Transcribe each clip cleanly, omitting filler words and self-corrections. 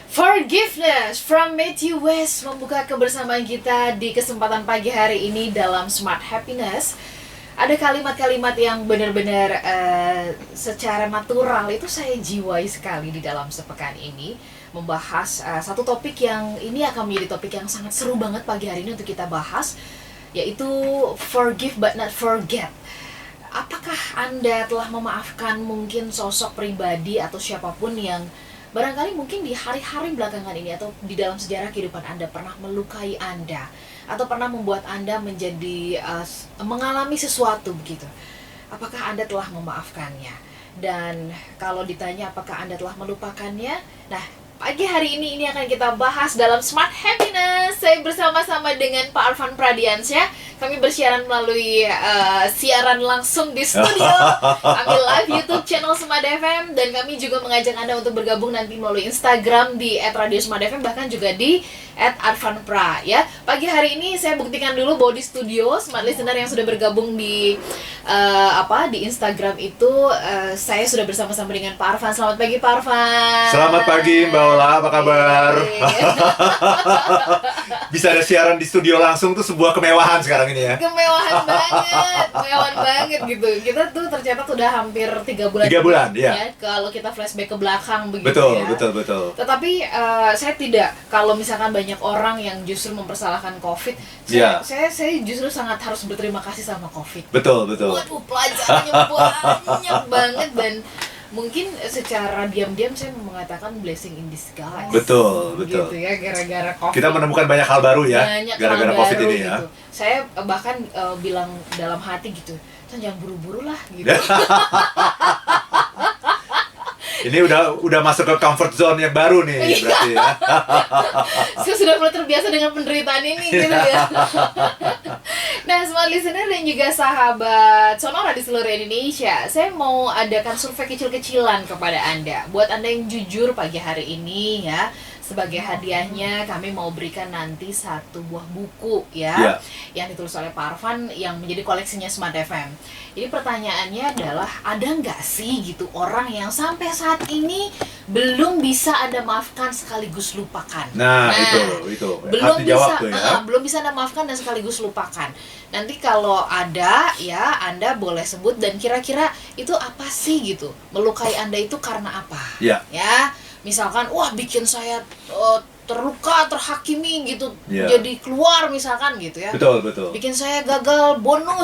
Forgiveness from Matthew West membuka kebersamaan kita di kesempatan pagi hari ini dalam Smart Happiness. Ada kalimat-kalimat yang benar-benar secara natural itu saya jiwai sekali di dalam sepekan ini. Membahas satu topik yang ini akan menjadi topik yang sangat seru banget pagi hari ini untuk kita bahas, yaitu forgive but not forget. Apakah Anda telah memaafkan mungkin sosok pribadi atau siapapun yang barangkali mungkin di hari-hari belakangan ini atau di dalam sejarah kehidupan Anda pernah melukai Anda atau pernah membuat Anda menjadi mengalami sesuatu begitu. Apakah Anda telah memaafkannya? Dan kalau ditanya apakah Anda telah melupakannya? Nah, pagi hari ini akan kita bahas dalam Smart Happiness. Saya bersama-sama dengan Pak Arfan Pradiansyah. Kami bersiaran melalui siaran langsung di studio. Kami live YouTube channel Smart FM. Dan kami juga mengajak Anda untuk bergabung nanti melalui Instagram di @radiosmartfm, bahkan juga di @arfanpra ya. Pagi hari ini saya buktikan dulu bahwa di studio Smart Listener yang sudah bergabung di di Instagram itu saya sudah bersama-sama dengan Pak Arfan. Selamat pagi Pak Arfan. Selamat pagi Mbak Ola, apa kabar? Bisa ada siaran di studio langsung tuh sebuah kemewahan sekarang ini ya. Kemewahan banget gitu. Kita tuh tercatat sudah hampir 3 bulan. 3 bulan, ya. Kalau kita flashback ke belakang begitu Betul, ya. betul. Tetapi saya tidak, kalau misalkan banyak orang yang justru mempersalahkan COVID, saya justru sangat harus berterima kasih sama COVID. Betul. Waduh, pelajarannya banyak banget, dan mungkin secara diam-diam saya mengatakan blessing in disguise. Betul. Gitu ya, gara-gara COVID. Kita menemukan banyak hal baru ya, gara-gara COVID ini ya. Gitu. Saya bahkan bilang dalam hati gitu, jangan buru-buru lah gitu. Ini udah masuk ke comfort zone yang baru nih berarti ya. Saya sudah mulai terbiasa dengan penderitaan ini gitu ya. Nah, Smart Listener dan juga sahabat Sonora di seluruh Indonesia, saya mau adakan survei kecil-kecilan kepada Anda. Buat Anda yang jujur pagi hari ini ya, sebagai hadiahnya kami mau berikan nanti satu buah buku ya, yang ditulis oleh Pak Arfan yang menjadi koleksinya Smart FM. Jadi pertanyaannya adalah, ada nggak sih gitu orang yang sampai saat ini belum bisa Anda maafkan sekaligus lupakan? Nah itu belum harus dijawab tuh ya. Belum bisa Anda maafkan dan sekaligus lupakan. Nanti kalau ada ya, Anda boleh sebut, dan kira-kira itu apa sih gitu? Melukai Anda itu karena apa? Ya, misalkan bikin saya terluka, terhakimi gitu, jadi keluar misalkan gitu ya. Betul. Bikin saya gagal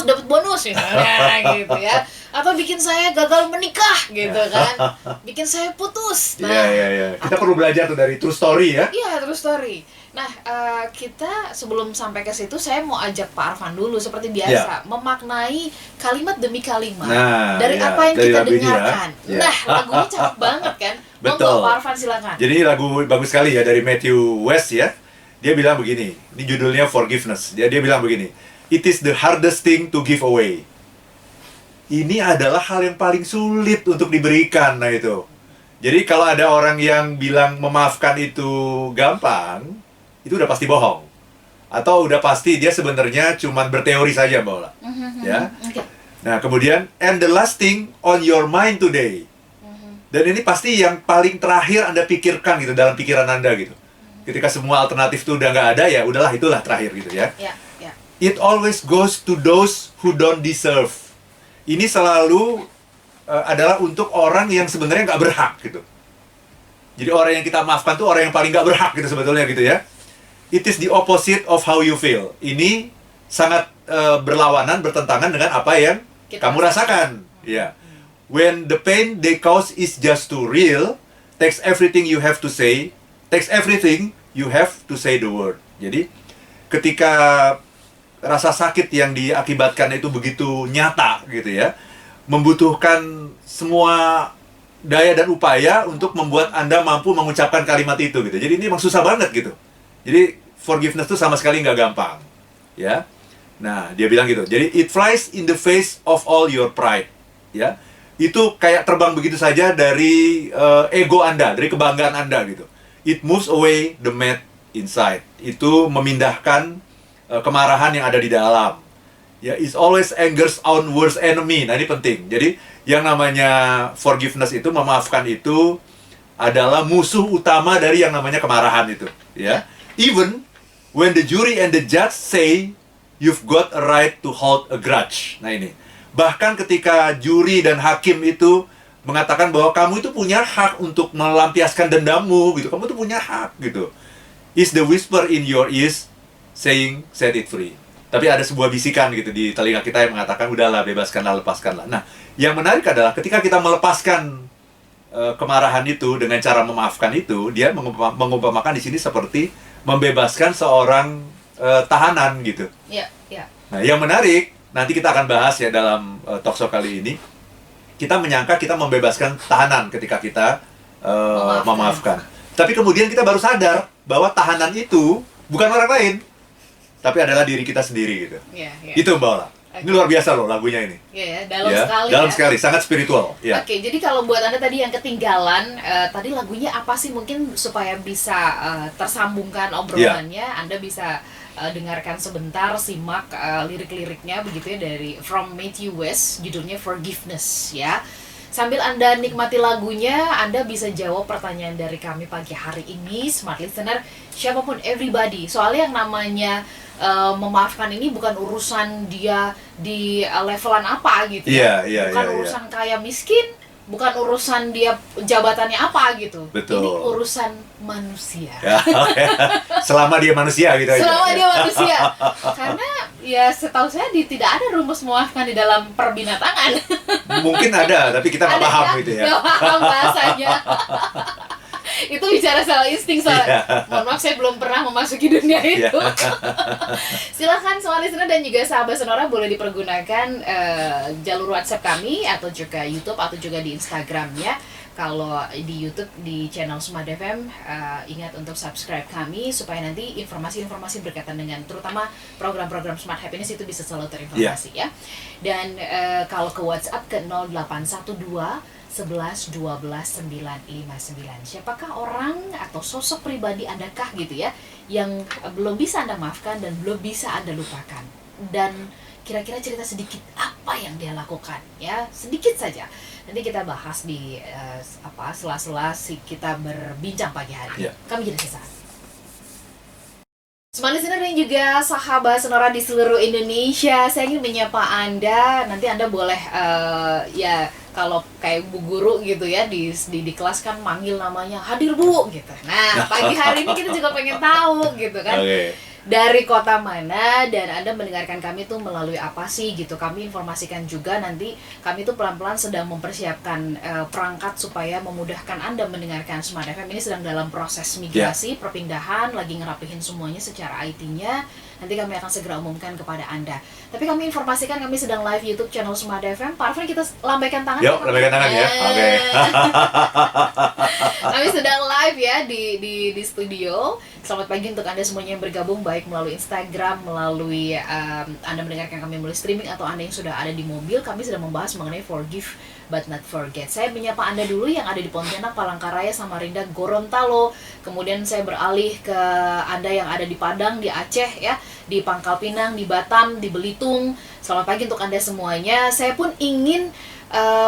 dapat bonus misalnya gitu ya. Atau bikin saya gagal menikah gitu kan. Bikin saya putus. Iya. Kita perlu belajar tuh dari true story ya. Iya, true story. Nah, kita sebelum sampai ke situ, saya mau ajak Pak Arfan dulu seperti biasa, memaknai kalimat demi kalimat dari apa yang kita dengarkan. Nah, lagunya cakep banget kan? Betul. Pak Arfan silakan. Jadi lagu bagus sekali ya dari Matthew West ya. Dia bilang begini, ini judulnya Forgiveness. Dia bilang begini, "It is the hardest thing to give away." Ini adalah hal yang paling sulit untuk diberikan. Nah itu. Jadi kalau ada orang yang bilang memaafkan itu gampang, itu udah pasti bohong. Atau udah pasti dia sebenarnya cuma berteori saja, Mbak Ola. Ya. Nah, kemudian and the last thing on your mind today. Dan ini pasti yang paling terakhir Anda pikirkan gitu dalam pikiran Anda gitu. Ketika semua alternatif itu udah nggak ada, ya udahlah itulah terakhir gitu ya. It always goes to those who don't deserve. Ini selalu adalah untuk orang yang sebenarnya nggak berhak gitu. Jadi orang yang kita maafkan tuh orang yang paling nggak berhak gitu sebetulnya gitu ya. It is the opposite of how you feel. Ini sangat berlawanan, bertentangan dengan apa yang kamu rasakan. Ya. When the pain they cause is just too real, takes everything you have to say the word. Jadi, ketika rasa sakit yang diakibatkan itu begitu nyata gitu ya, membutuhkan semua daya dan upaya untuk membuat Anda mampu mengucapkan kalimat itu gitu. Jadi ini emang susah banget gitu. Jadi forgiveness itu sama sekali nggak gampang. Ya. Nah, dia bilang gitu. Jadi it flies in the face of all your pride. Ya. Itu kayak terbang begitu saja dari ego Anda, dari kebanggaan Anda gitu. It moves away the mad inside. Itu memindahkan kemarahan yang ada di dalam. Ya, it always angers our worst enemy. Nah, ini penting. Jadi, yang namanya forgiveness itu, memaafkan itu adalah musuh utama dari yang namanya kemarahan itu, ya. Even when the jury and the judge say you've got a right to hold a grudge. Nah ini, bahkan ketika juri dan hakim itu mengatakan bahwa kamu itu punya hak untuk melampiaskan dendammu, gitu. Kamu itu punya hak, gitu. Is the whisper in your ears saying set it free. Tapi ada sebuah bisikan gitu di telinga kita yang mengatakan udahlah, bebaskanlah, lepaskanlah. Nah, yang menarik adalah ketika kita melepaskan kemarahan itu dengan cara memaafkan itu, dia mengumpamakan di sini seperti membebaskan seorang tahanan gitu. Iya, iya. Nah, yang menarik nanti kita akan bahas ya dalam talkshow kali ini. Kita menyangka kita membebaskan tahanan ketika kita memaafkan. Tapi kemudian kita baru sadar bahwa tahanan itu bukan orang lain, tapi adalah diri kita sendiri gitu. Iya, iya. Itu Mbak Ola. Okay. Ini luar biasa loh lagunya ini. Iya, ya, dalam Ya, sekali. dalam ya. sekali, sangat spiritual. Ya. Oke, jadi kalau buat Anda tadi yang ketinggalan, tadi lagunya apa sih mungkin supaya bisa tersambungkan obrolannya, Anda bisa dengarkan sebentar, simak lirik-liriknya begitu ya dari From Matthew West, judulnya Forgiveness ya. Sambil Anda nikmati lagunya, Anda bisa jawab pertanyaan dari kami pagi hari ini, Smart Listener, siapapun, everybody. Soalnya yang namanya memaafkan ini bukan urusan dia di levelan apa gitu ya. Bukan urusan kaya miskin, bukan urusan dia jabatannya apa gitu. Betul. Ini urusan manusia. Ya, selama dia manusia gitu aja. Selama dia manusia. Karena ya setahu saya tidak ada rumus memaafkan di dalam perbinatangan. Mungkin ada, tapi kita nggak paham gitu ya. Nggak paham bahasanya. Itu bicara soal insting soalnya. Mohon maaf, saya belum pernah memasuki dunia itu. Silahkan semua listener dan juga sahabat Sonora boleh dipergunakan jalur WhatsApp kami atau juga YouTube atau juga di Instagram ya. Kalau di YouTube di channel Smart FM, ingat untuk subscribe kami supaya nanti informasi-informasi berkaitan dengan terutama program-program Smart Happiness itu bisa selalu terinformasi ya. Dan kalau ke WhatsApp ke 0812 11 12 959. Siapakah orang atau sosok pribadi Andakah gitu ya yang belum bisa Anda maafkan dan belum bisa Anda lupakan? Dan kira-kira cerita sedikit apa yang dia lakukan ya, sedikit saja. Nanti kita bahas di sela-sela kita berbincang pagi hari. Kami jadi sesaat. Smart Listener dan juga sahabat Sonora di seluruh Indonesia, saya ingin menyapa Anda. Nanti Anda boleh ya kalau kayak Bu Guru gitu ya di kelas kan manggil namanya, hadir Bu gitu. Nah pagi hari ini kita juga pengen tahu gitu kan. Dari kota mana dan Anda mendengarkan kami tuh melalui apa sih gitu. Kami informasikan juga nanti kami tuh pelan-pelan sedang mempersiapkan perangkat supaya memudahkan Anda mendengarkan Smart FM. Ini sedang dalam proses migrasi, perpindahan, lagi ngerapihin semuanya secara IT-nya. Nanti kami akan segera umumkan kepada Anda. Tapi kami informasikan kami sedang live YouTube channel Smart FM. Pak Arfan, kita lambaikan tangan. Yuk, lambaikan tangan ya. Oke. Kami sedang live ya di studio. Selamat pagi untuk Anda semuanya yang bergabung baik melalui Instagram, melalui Anda mendengarkan kami melalui streaming atau Anda yang sudah ada di mobil. Kami sedang membahas mengenai forgive but not forget. Saya menyapa Anda dulu yang ada di Pontianak, Palangkaraya, Samarinda, Gorontalo. Kemudian saya beralih ke Anda yang ada di Padang, di Aceh ya, di Pangkal Pinang, di Batam, di Belitung. Selamat pagi untuk Anda semuanya. Saya pun ingin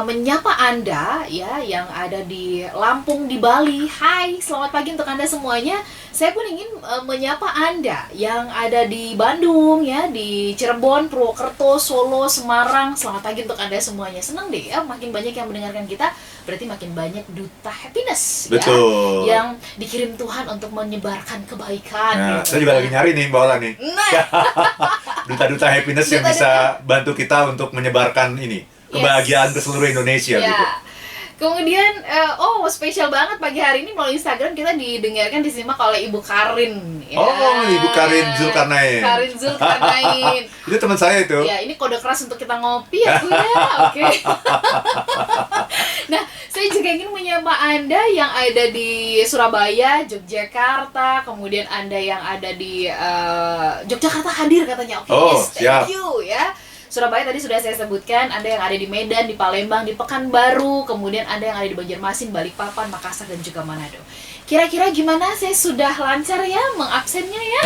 menyapa Anda ya yang ada di Lampung, di Bali. Hai, selamat pagi untuk Anda semuanya. Saya pun ingin menyapa Anda yang ada di Bandung ya, di Cirebon, Purwokerto, Solo, Semarang. Selamat pagi untuk Anda semuanya. Senang deh ya, makin banyak yang mendengarkan kita, berarti makin banyak duta happiness. Betul. Ya, yang dikirim Tuhan untuk menyebarkan kebaikan. Nah, gitu. saya juga lagi nyari nih Mbak Ola nih. Nah. Duta-duta happiness yang bisa bantu kita untuk menyebarkan ini kebahagiaan ke seluruh Indonesia gitu. Kemudian, spesial banget pagi hari ini melalui Instagram kita didengarkan, disimak oleh Ibu Karin. Ya. Oh, Ibu Karin Zulkarnain. Karin Zulkarnain. Itu teman saya itu. Ya, ini kode keras untuk kita ngopi ya, Bu ya. Oke. Nah, saya juga ingin menyapa Anda yang ada di Surabaya, Yogyakarta, kemudian Anda yang ada di Yogyakarta hadir katanya. Oke, siap. thank you ya. Surabaya tadi sudah saya sebutkan, Anda yang ada di Medan, di Palembang, di Pekanbaru, kemudian Anda yang ada di Banjarmasin, Balikpapan, Makassar, dan juga Manado. Kira-kira gimana? Saya sudah lancar ya mengabsennya ya?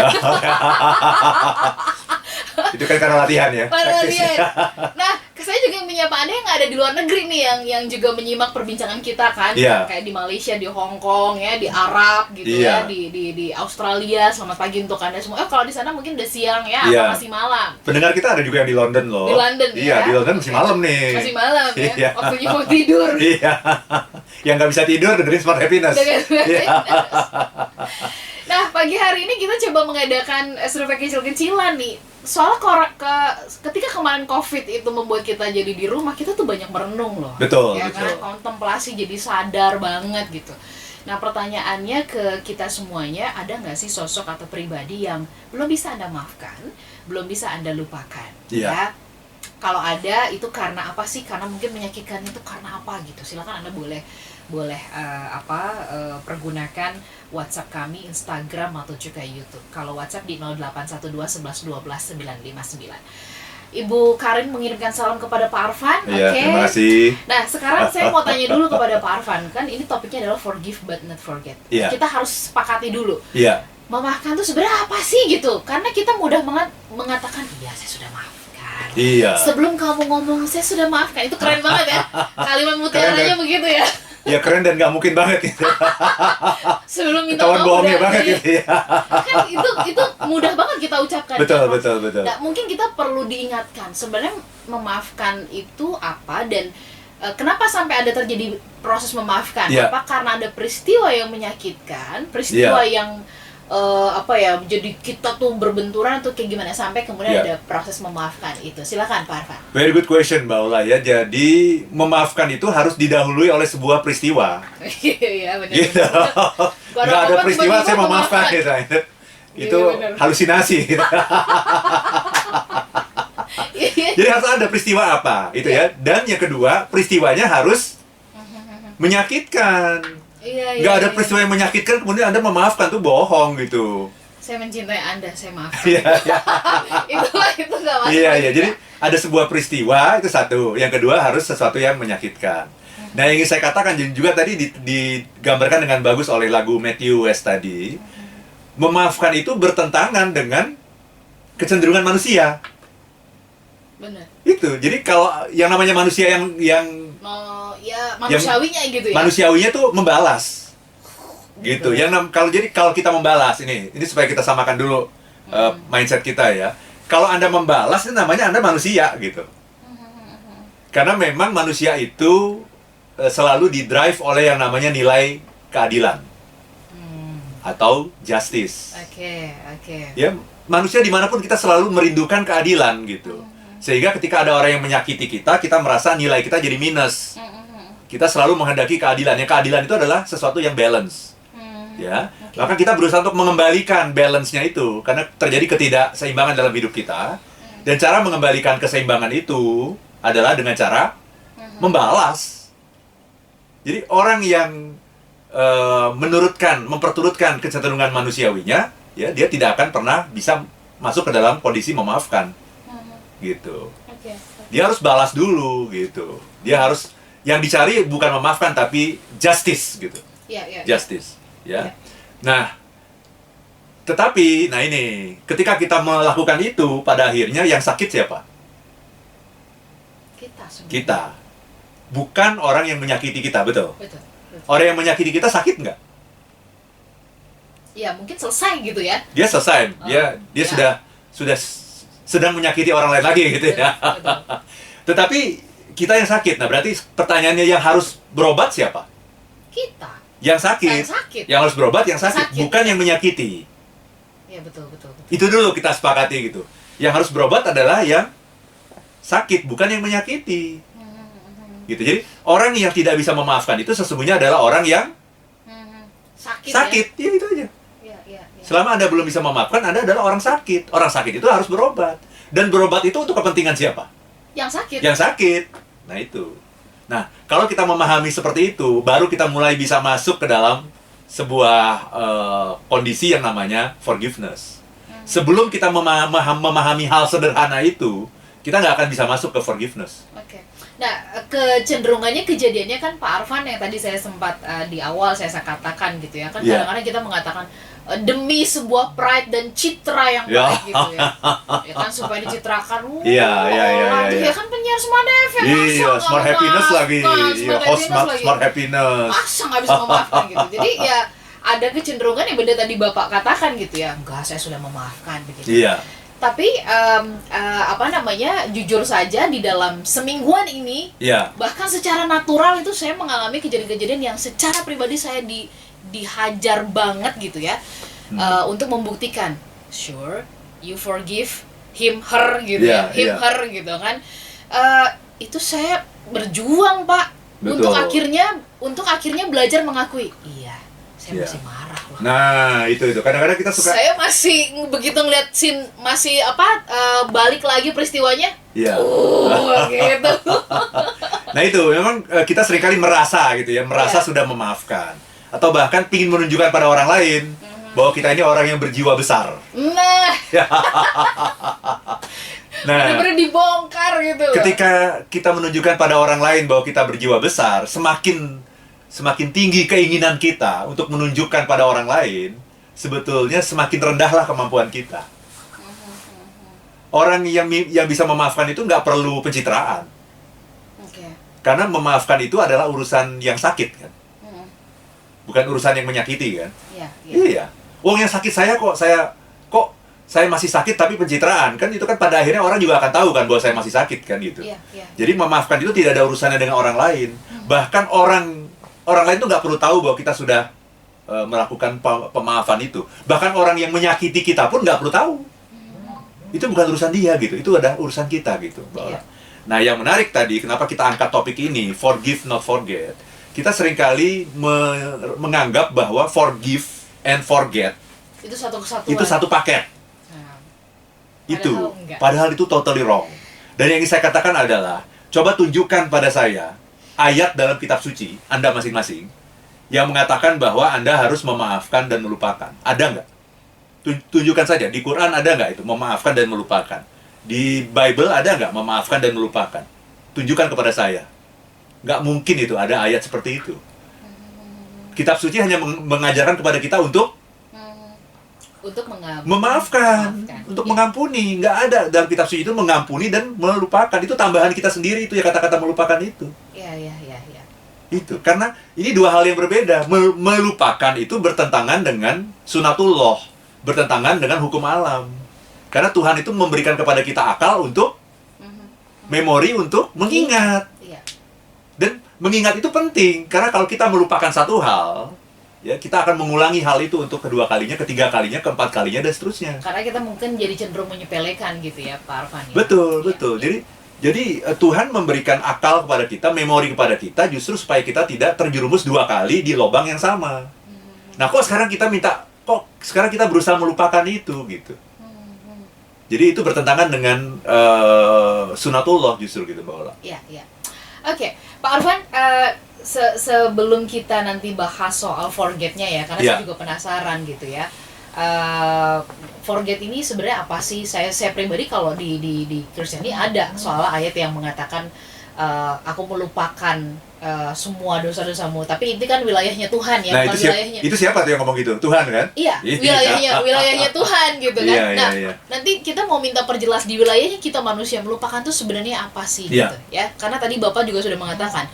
Itu kan karena latihan ya. Karena latihan. Nah, saya juga menyapa Anda yang ada di luar negeri nih, yang juga menyimak perbincangan kita kan, kayak di Malaysia, di Hong Kong ya, di Arab gitu ya, di Australia. Selamat pagi untuk Anda semua. Kalau di sana mungkin udah siang ya, atau masih malam. Pendengar kita ada juga yang di London loh. Di London ya. Di London masih malam nih. Masih malam ya. Waktunya mau tidur. Yang nggak bisa tidur dengerin Smart Happiness. Nah, pagi hari ini kita coba mengadakan survei kecil-kecilan nih. Soalnya ketika kemarin COVID itu membuat kita jadi di rumah, kita tuh banyak merenung loh. Betul. Karena kontemplasi, jadi sadar banget gitu. Nah, pertanyaannya ke kita semuanya, ada nggak sih sosok atau pribadi yang belum bisa Anda maafkan, belum bisa Anda lupakan? Ya. Kalau ada, itu karena apa sih? Karena mungkin menyakitkan itu karena apa gitu. Silakan Anda boleh pergunakan WhatsApp kami, Instagram atau juga YouTube. Kalau WhatsApp di 0812 11 12 959. Ibu Karin mengirimkan salam kepada Pak Arfan. Iya, terima kasih. Nah, sekarang saya mau tanya dulu kepada Pak Arfan. Kan ini topiknya adalah forgive but not forget. Kita harus sepakati dulu. Memaafkan tuh sebenarnya apa sih gitu? Karena kita mudah banget mengatakan, iya saya sudah maafkan. Sebelum kamu ngomong, saya sudah maafkan. Itu keren banget ya. Kalimat mutiaranya begitu ya. Ya keren dan nggak mungkin banget gitu. Sebelum minta maaf bohongnya banget gitu ya. Kan itu mudah banget kita ucapkan. Betul. Nah, mungkin kita perlu diingatkan sebenarnya memaafkan itu apa dan kenapa sampai ada terjadi proses memaafkan? Apa karena ada peristiwa yang menyakitkan, peristiwa yang jadi kita tuh berbenturan atau kayak gimana sampai kemudian ada proses memaafkan itu. Silakan Pak Arfan. Very good question Mbak Ula ya. Jadi memaafkan itu harus didahului oleh sebuah peristiwa. Iya benar. Gitu. Nggak ada peristiwa saya memaafkan gitu. Itu halusinasi. Gitu. Jadi harus ada peristiwa apa itu ya. Dan yang kedua peristiwanya harus menyakitkan. Nggak ada peristiwa yang menyakitkan kemudian Anda memaafkan, tuh bohong gitu. Saya mencintai Anda, saya maafkan. Itu nggak masuk. Iya. Jadi ada sebuah peristiwa itu satu. Yang kedua harus sesuatu yang menyakitkan. Nah, yang ingin saya katakan juga tadi digambarkan dengan bagus oleh lagu Matthew West tadi. Memaafkan itu bertentangan dengan kecenderungan manusia. Benar. Itu. Jadi kalau yang namanya manusia yang manusiawinya gitu ya. Manusiawinya tuh membalas. Gitu. Kalau kita membalas ini supaya kita samakan dulu mindset kita ya. Kalau Anda membalas itu namanya Anda manusia gitu. Karena memang manusia itu selalu didrive oleh yang namanya nilai keadilan. Atau justice. Oke. Ya, manusia dimanapun kita selalu merindukan keadilan gitu. Sehingga ketika ada orang yang menyakiti kita merasa nilai kita jadi minus. Kita selalu menghendaki keadilan. Yang keadilan itu adalah sesuatu yang balance. Ya, maka kita berusaha untuk mengembalikan balance-nya itu karena terjadi ketidakseimbangan dalam hidup kita. Dan cara mengembalikan keseimbangan itu adalah dengan cara membalas. Jadi orang yang memperturutkan kecenderungan manusiawinya, ya dia tidak akan pernah bisa masuk ke dalam kondisi memaafkan. Gitu. Dia harus balas dulu gitu. Dia harus yang dicari bukan memaafkan tapi justice gitu. Justice, ya. Nah, tetapi ini ketika kita melakukan itu pada akhirnya yang sakit siapa? Kita. Bukan orang yang menyakiti kita, betul. Orang yang menyakiti kita sakit nggak? Ya, mungkin selesai gitu ya. Dia selesai. Dia sudah sedang menyakiti orang lain lagi gitu ya. Tetapi kita yang sakit. Nah, berarti pertanyaannya yang harus berobat siapa? Kita. Yang sakit. Yang harus berobat yang sakit, bukan yang menyakiti. Ya, betul. Itu dulu kita sepakati gitu. Yang harus berobat adalah yang sakit, bukan yang menyakiti. Gitu. Jadi, orang yang tidak bisa memaafkan itu sesungguhnya adalah orang yang sakit. Ya, itu aja. Selama Anda belum bisa memaafkan, Anda adalah orang sakit. Orang sakit itu harus berobat. Dan berobat itu untuk kepentingan siapa? Yang sakit. Nah, itu. Nah, kalau kita memahami seperti itu, baru kita mulai bisa masuk ke dalam sebuah kondisi yang namanya forgiveness. Sebelum kita memahami hal sederhana itu, kita nggak akan bisa masuk ke forgiveness. Nah, kecenderungannya kejadiannya kan Pak Arfan yang tadi saya sempat di awal saya katakan gitu ya. Kan kadang-kadang kita mengatakan demi sebuah pride dan citra yang Ya. baik gitu ya. Ya kan supaya dicitrakan. Iya, Ya kan penyiar Smart FM. Iya, masa nggak Smart Happiness memaafkan? lagi. Smart Iya, host Happiness lagi. Smart Happiness. Masa nggak bisa memaafkan gitu. Jadi ya ada kecenderungan yang benar tadi Bapak katakan gitu ya. Enggak, saya sudah memaafkan begitu. Iya. Tapi jujur saja di dalam semingguan ini, Iya. bahkan secara natural itu saya mengalami kejadian-kejadian yang secara pribadi saya dihajar banget gitu ya, untuk membuktikan, sure you forgive him her gitu Iya, ya, him iya. her gitu kan. Itu saya berjuang, Pak, Betul. untuk akhirnya belajar mengakui, iya saya Iya. masih marah loh. Nah, itu kadang-kadang kita suka. Saya masih begitu ngeliat scene masih balik lagi peristiwanya. Iya. Gitu. Nah itu memang kita seringkali merasa gitu ya, merasa Iya. sudah memaafkan, atau bahkan ingin menunjukkan pada orang lain bahwa kita ini orang yang berjiwa besar. Nah, Nah, bener-bener dibongkar gitu. ketika kita menunjukkan pada orang lain bahwa kita berjiwa besar, semakin tinggi keinginan kita untuk menunjukkan pada orang lain, sebetulnya semakin rendahlah kemampuan kita. Orang yang bisa memaafkan itu nggak perlu pencitraan, Oke. karena memaafkan itu adalah urusan yang sakit kan, Mm. bukan urusan yang menyakiti kan. Iya, iya. Iya. Wong yang sakit saya masih sakit tapi pencitraan kan, itu kan pada akhirnya orang juga akan tahu kan bahwa saya masih sakit kan gitu. Iya, iya. Jadi memaafkan itu tidak ada urusannya dengan orang lain. Bahkan orang lain tuh nggak perlu tahu bahwa kita sudah melakukan pemaafan itu. Bahkan orang yang menyakiti kita pun nggak perlu tahu. Itu bukan urusan dia gitu. Itu ada urusan kita gitu, Mbak Ola. Iya. Nah, yang menarik tadi kenapa kita angkat topik ini, forgive not forget. Kita seringkali menganggap bahwa forgive and forget Itu satu kesatuan. itu satu paket. Nah, Itu enggak. padahal itu totally wrong. Dan yang ingin saya katakan adalah, coba tunjukkan pada saya ayat dalam kitab suci Anda masing-masing yang mengatakan bahwa Anda harus memaafkan dan melupakan. Ada nggak? Tunjukkan saja, di Quran ada nggak itu memaafkan dan melupakan? Di Bible ada nggak memaafkan dan melupakan? Tunjukkan kepada saya. Nggak mungkin itu ada ayat seperti itu. Kitab suci hanya mengajarkan kepada kita untuk memaafkan, untuk Iya. mengampuni. Nggak ada dalam kitab suci itu mengampuni dan melupakan. Itu tambahan kita sendiri itu ya, kata-kata melupakan itu. Iya, iya, iya, iya. Itu karena ini dua hal yang berbeda. Melupakan itu bertentangan dengan sunatullah, bertentangan dengan hukum alam. Karena Tuhan itu memberikan kepada kita akal untuk memori, untuk mengingat. Iya. Dan mengingat itu penting karena kalau kita melupakan satu hal, ya kita akan mengulangi hal itu untuk kedua kalinya, ketiga kalinya, keempat kalinya, dan seterusnya. Karena kita mungkin jadi cenderung menyepelekan gitu ya, Pak Arfan. Ya? Betul, Iya, betul. iya. Jadi Tuhan memberikan akal kepada kita, memori kepada kita, justru supaya kita tidak terjerumus dua kali di lubang yang sama. Nah, kok sekarang kita berusaha melupakan itu gitu. Jadi itu bertentangan dengan sunatullah justru gitu, Mbak Ola. Iya, iya. Oke, Pak Arfan, sebelum kita nanti bahas soal forget-nya ya, karena Iya. saya juga penasaran gitu ya. Forget ini sebenarnya apa sih? Saya pribadi kalau di Kristen ini ada soal ayat yang mengatakan aku melupakan semua dosa-dosamu, tapi itu kan wilayahnya Tuhan ya, Nah, bukan wilayahnya. itu siapa tuh yang ngomong gitu? Tuhan kan? Iya, wilayahnya Tuhan gitu kan. Iya, Nah, iya. nanti kita mau minta perjelas di wilayahnya kita manusia melupakan tuh sebenarnya apa sih Iya. gitu ya. Karena tadi Bapak juga sudah mengatakan,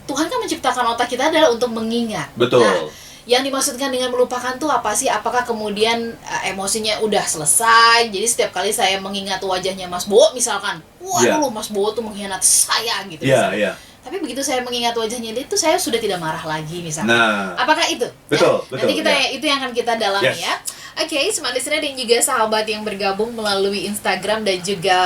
Tuhan kan menciptakan otak kita adalah untuk mengingat. Betul. Nah, yang dimaksudkan dengan melupakan tuh apa sih? Apakah kemudian emosinya udah selesai? Jadi setiap kali saya mengingat wajahnya Mas Bowo misalkan, wah Iya. dulu Mas Bowo tuh mengkhianati saya gitu Iya, misalkan. iya. Tapi begitu saya mengingat wajahnya dia itu saya sudah tidak marah lagi misalkan. Nah, Apakah itu? Betul, Ya? betul, Nanti kita ya. itu yang akan kita dalami Yes. ya. Oke, Smart Listener dan juga sahabat yang bergabung melalui Instagram dan juga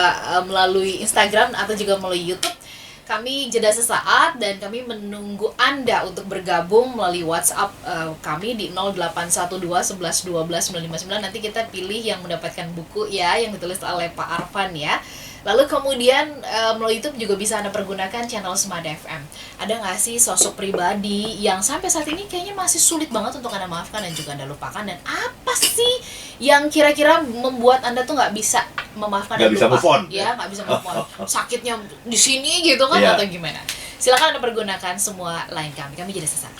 melalui Instagram atau juga melalui YouTube. Kami jeda sesaat dan kami menunggu Anda untuk bergabung melalui WhatsApp kami di 0812 11 12 959. Nanti kita pilih yang mendapatkan buku ya yang ditulis oleh Pak Arfan ya. Lalu kemudian melalui YouTube juga bisa Anda pergunakan channel Smart FM. Ada nggak sih sosok pribadi yang sampai saat ini kayaknya masih sulit banget untuk Anda maafkan dan juga Anda lupakan? Dan apa sih yang kira-kira membuat Anda tuh nggak bisa memaafkan Nggak dan bisa lupa? move on. Ya, nggak bisa move on. Sakitnya di sini gitu kan Iya. atau gimana? Silakan Anda pergunakan semua line kami. Kami jadi sesaat.